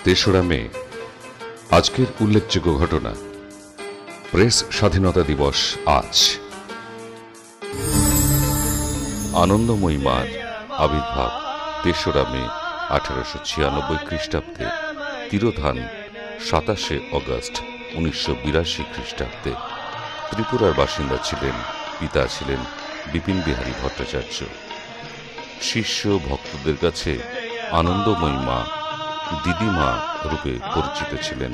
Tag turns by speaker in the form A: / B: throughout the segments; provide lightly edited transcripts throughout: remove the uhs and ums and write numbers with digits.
A: তেসরা মে আজকের উল্লেখযোগ্য ঘটনা। প্রেস স্বাধীনতা দিবস আজ। আনন্দময়ী মার আবির্ভাব তেসরা মে 1896 খ্রিস্টাব্দে, তিরোধান 27 অগস্ট 1982 খ্রিস্টাব্দে। ত্রিপুরার বাসিন্দা ছিলেন, পিতা ছিলেন বিপিন বিহারী ভট্টাচার্য। শিষ্য ভক্তদের কাছে আনন্দময়ী মা, দিদিমা রূপে পরিচিত ছিলেন।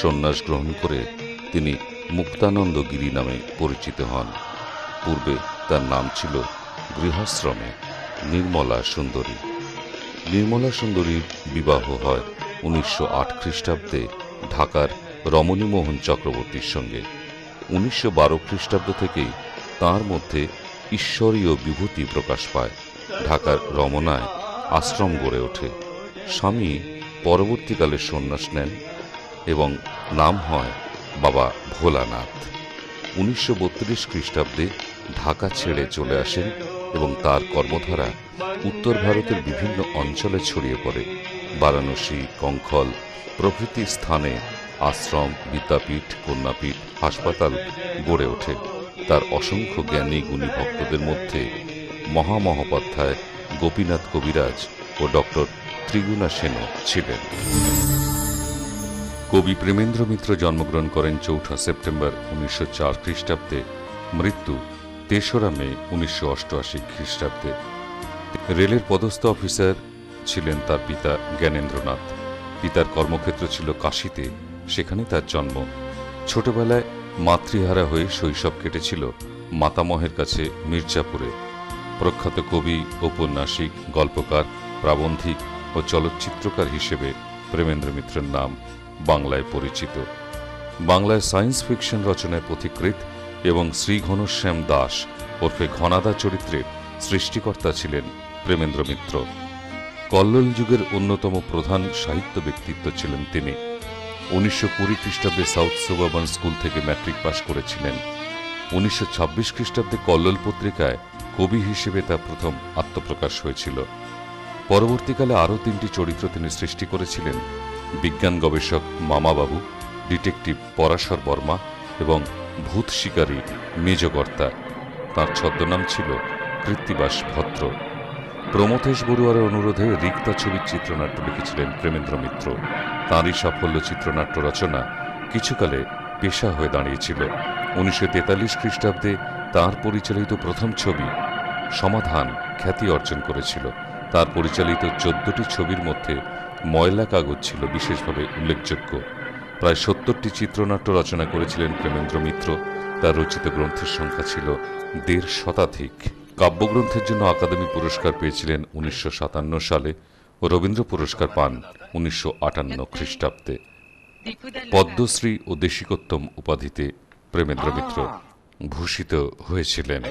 A: সন্ন্যাস গ্রহণ করে তিনি মুক্তানন্দ গিরি নামে পরিচিত হন। পূর্বে তার নাম ছিল গৃহাশ্রমে নির্মলা সুন্দরী। নির্মলা সুন্দরীর বিবাহ হয় 1908 খ্রিস্টাব্দে ঢাকার রমণীমোহন চক্রবর্তীর সঙ্গে। 1912 খ্রিস্টাব্দ থেকেই তাঁর মধ্যে ঈশ্বরীয় বিভূতি প্রকাশ পায়। ঢাকার রমনায় আশ্রম গড়ে ওঠে। স্বামী পরবর্তীকালে সন্ন্যাস নেন এবং নাম হয় বাবা ভোলানাথ। 1932 খ্রিস্টাব্দে ঢাকা ছেড়ে চলে আসেন এবং তার কর্মধারা উত্তর ভারতের বিভিন্ন অঞ্চলে ছড়িয়ে পড়ে। বারাণসী, কঙ্খল প্রভৃতি স্থানে আশ্রম, বিদ্যাপীঠ, কন্যাপীঠ, হাসপাতাল গড়ে ওঠে। তার অসংখ্য জ্ঞানী গুণী ভক্তদের মধ্যে মহামহোপাধ্যায় গোপীনাথ কবিরাজ ও ডক্টর ত্রিগুণা সেনও ছিলেন। কবি প্রেমেন্দ্র মিত্র জন্মগ্রহণ করেন 4 সেপ্টেম্বর 1904 খ্রিস্টাব্দে, মৃত্যু 3 মে 1988 খ্রিস্টাব্দে। রেলের পদস্থ অফিসার ছিলেন তার পিতা জ্ঞানেন্দ্রনাথ। পিতার কর্মক্ষেত্র ছিল কাশীতে, সেখানে তার জন্ম। ছোটবেলায় মাতৃহারা হয়ে শৈশব কেটেছিল মাতামহের কাছে মির্জাপুরে। প্রখ্যাত কবি, ঔপন্যাসিক, গল্পকার, প্রাবন্ধিক ও চলচ্চিত্রকার হিসেবে প্রেমেন্দ্র মিত্রের নাম বাংলায় পরিচিত। বাংলায় সায়েন্স ফিকশন রচনায় পথিকৃৎ এবং শ্রী ঘনশ্যাম দাস ওরফে ঘনাদা চরিত্রের সৃষ্টিকর্তা ছিলেন প্রেমেন্দ্র মিত্র। কল্লোল যুগের অন্যতম প্রধান সাহিত্য ব্যক্তিত্ব ছিলেন তিনি। 1920 খ্রিস্টাব্দে সাউথ সুবারবান স্কুল থেকে ম্যাট্রিক পাশ করেছিলেন। 1926 খ্রিস্টাব্দে কল্লোল পত্রিকায় কবি হিসেবে তার প্রথম আত্মপ্রকাশ হয়েছিল। পরবর্তীকালে আরও 3টি চরিত্র তিনি সৃষ্টি করেছিলেন: বিজ্ঞান গবেষক মামাবাবু, ডিটেকটিভ পরাশর বর্মা এবং ভূত শিকারী মেজকর্তা। তাঁর ছদ্মনাম ছিল কৃত্তিবাস ভদ্র। প্রমথেশ বড়ুয়ার অনুরোধে রিক্তা ছবির চিত্রনাট্য লিখেছিলেন প্রেমেন্দ্র মিত্র। তাঁরই সাফল্য চিত্রনাট্য রচনা কিছুকালে পেশা হয়ে দাঁড়িয়েছিল। 1943 খ্রিস্টাব্দে তাঁর পরিচালিত প্রথম ছবি সমাধান খ্যাতি অর্জন করেছিল। তার পরিচালিত 14টি ছবির মধ্যে ময়লা কাগজ ছিল বিশেষভাবে উল্লেখযোগ্য। প্রায় 70টি চিত্রনাট্য রচনা করেছিলেন প্রেমেন্দ্র মিত্র। তার রচিত গ্রন্থের সংখ্যা ছিল 1.5 শতাধিক। কাব্যগ্রন্থের জন্য আকাদেমি পুরস্কার পেয়েছিলেন 1957 সালে ও রবীন্দ্র পুরস্কার পান 1958 খ্রিস্টাব্দে। পদ্মশ্রী ও দেশিকোত্তম উপাধিতে প্রেমেন্দ্র মিত্র ভূষিত হয়েছিলেন।